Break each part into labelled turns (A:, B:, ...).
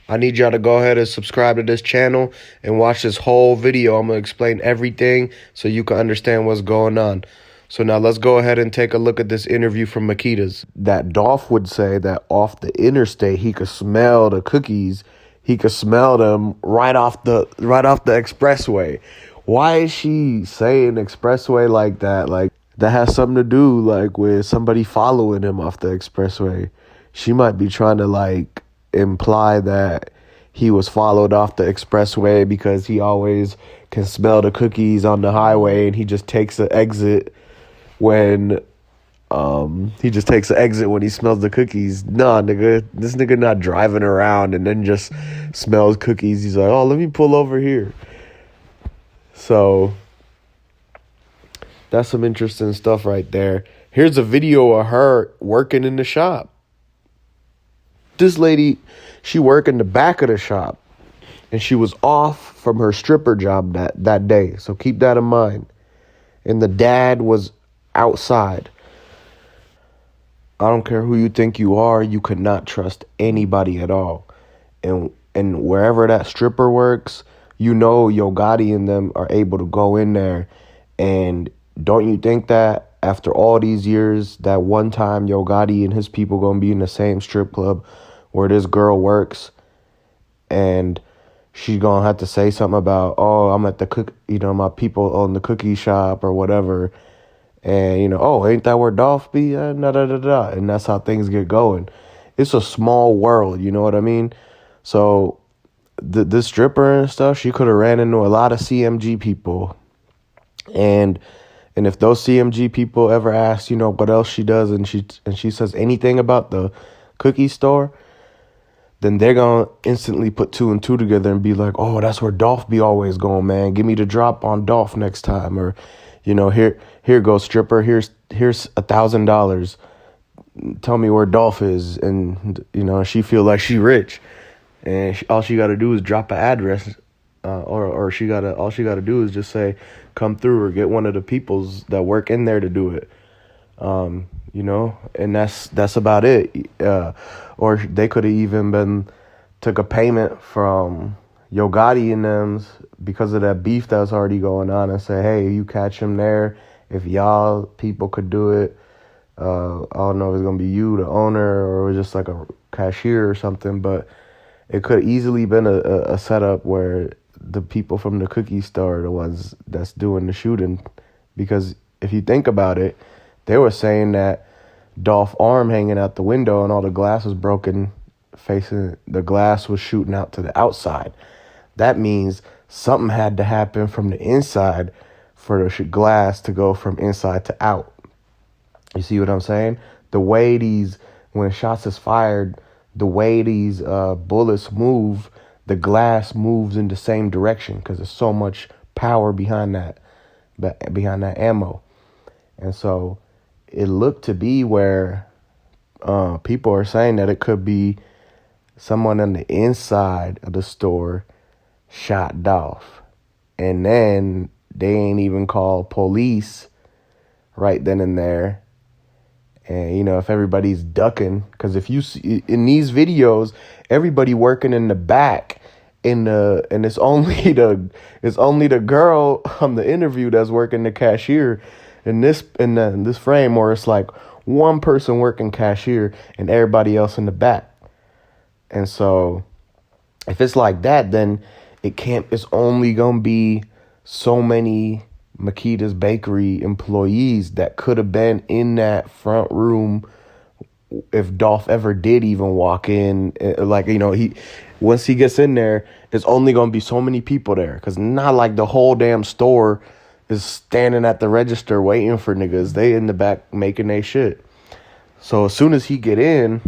A: I need y'all to go ahead and subscribe to this channel and watch this whole video. I'm going to explain everything so you can understand what's going on. So now let's go ahead and take a look at this interview from Makedas. That Dolph would say that off the interstate, he could smell the cookies. He could smell them right off the expressway. Why is she saying expressway like that? Like, that has something to do like with somebody following him off the expressway. She might be trying to like imply that he was followed off the expressway because he always can smell the cookies on the highway, and he just takes the exit when he smells the cookies. Nah, nigga, this nigga not driving around and then just smells cookies. He's like, oh, let me pull over here. So that's some interesting stuff right there. Here's a video of her working in the shop. This lady, she worked in the back of the shop, and she was off from her stripper job that day. So keep that in mind. And the dad was outside. I don't care who you think you are, you could not trust anybody at all. And wherever that stripper works, you know Yo Gotti and them are able to go in there. And don't you think that after all these years, that one time Yo Gotti and his people gonna be in the same strip club where this girl works, and she's gonna have to say something about, oh, I'm at my people own the cookie shop or whatever. And, oh, ain't that where Dolph be? Da-da-da-da. And that's how things get going. It's a small world, you know what I mean? So this stripper and stuff, she could have ran into a lot of CMG people. And if those CMG people ever ask, what else she does, and she says anything about the cookie store, then they're going to instantly put two and two together and be like, oh, that's where Dolph be always going, man. Give me the drop on Dolph next time. Or, here goes stripper. Here's $1,000. Tell me where Dolph is. And, she feel like she rich. And all she got to do is drop an address. Or all she got to do is just say, come through, or get one of the peoples that work in there to do it. And that's about it. Or they could have even took a payment from Yo Gotti and them because of that beef that's already going on, and say, hey, you catch him there. If y'all people could do it, I don't know if it's going to be you, the owner, or just like a cashier or something, but it could easily been a setup where the people from the cookie store are the ones that's doing the shooting. Because if you think about it, they were saying that Dolph's arm hanging out the window and all the glass was broken, the glass was shooting out to the outside. That means something had to happen from the inside for the glass to go from inside to out. You see what I'm saying? The way when shots is fired, the way these bullets move, the glass moves in the same direction because there's so much power behind that ammo. And so it looked to be where people are saying that it could be someone on the inside of the store shot Dolph. And then they ain't even called police right then and there. And, if everybody's ducking, because if you see in these videos, everybody working in the back, and it's only the girl on the interview that's working the cashier in this frame, where it's like one person working cashier and everybody else in the back. And so if it's like that, then it's only gonna be so many Makedas Bakery employees that could have been in that front room if Dolph ever did even walk in. Once he gets in there, it's only going to be so many people there, because not like the whole damn store is standing at the register waiting for niggas. They in the back making their shit. So as soon as he get in,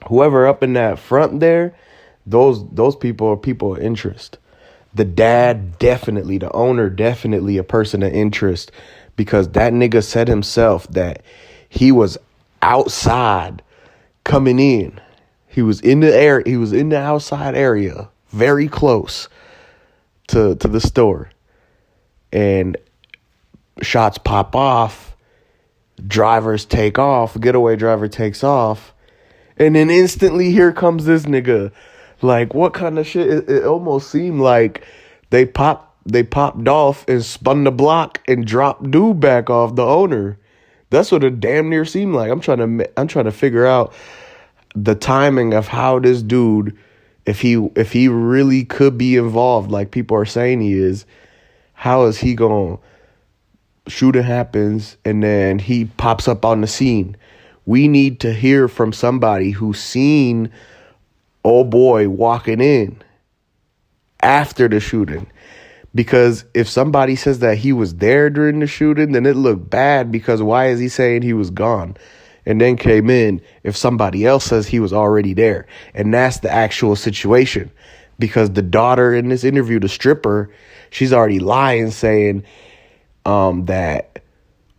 A: whoever up in that front there, those people are people of interest. The dad, definitely. The owner, definitely a person of interest, because that nigga said himself that he was outside coming in. He was in the air. He was in the outside area, very close to the store. And shots pop off. Drivers take off. Getaway driver takes off. And then instantly here comes this nigga. Like, what kind of shit? It almost seemed like they popped Dolph and spun the block and dropped dude back off the owner. That's what it damn near seemed like. I'm trying to figure out the timing of how this dude, if he really could be involved, like people are saying he is, how is he going? Shooting happens and then he pops up on the scene. We need to hear from somebody who's seen old boy walking in after the shooting. Because if somebody says that he was there during the shooting, then it looked bad because why is he saying he was gone and then came in if somebody else says he was already there? And that's the actual situation. Because the daughter in this interview, the stripper, she's already lying saying that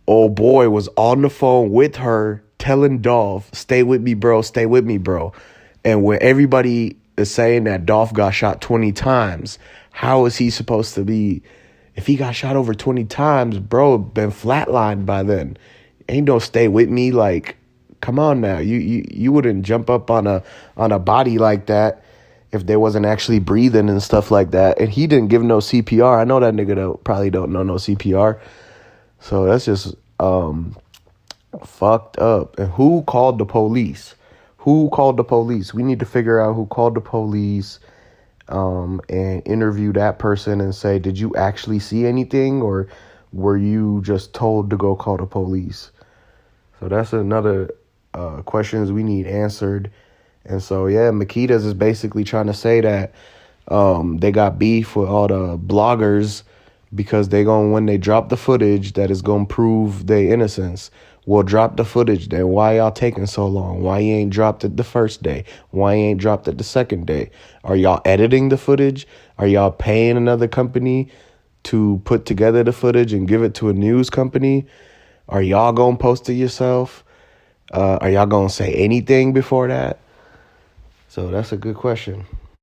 A: old boy was on the phone with her telling Dolph, stay with me, bro, stay with me, bro. And when everybody is saying that Dolph got shot 20 times, how is he supposed to be? If he got shot over 20 times, bro, been flatlined by then. Ain't no stay with me. Like, come on now. You wouldn't jump up on a body like that if they wasn't actually breathing and stuff like that. And he didn't give no CPR. I know that nigga probably don't know no CPR. So that's just fucked up. And who called the police? Who called the police? We need to figure out who called the police and interview that person and say, did you actually see anything or were you just told to go call the police? So that's another questions we need answered. And so, yeah, Makedas is basically trying to say that they got beef with all the bloggers because when they drop the footage, that is going to prove their innocence. Well, drop the footage then. Why y'all taking so long? Why you ain't dropped it the first day? Why you ain't dropped it the second day? Are y'all editing the footage? Are y'all paying another company to put together the footage and give it to a news company? Are y'all going to post it yourself? Are y'all going to say anything before that? So that's a good question.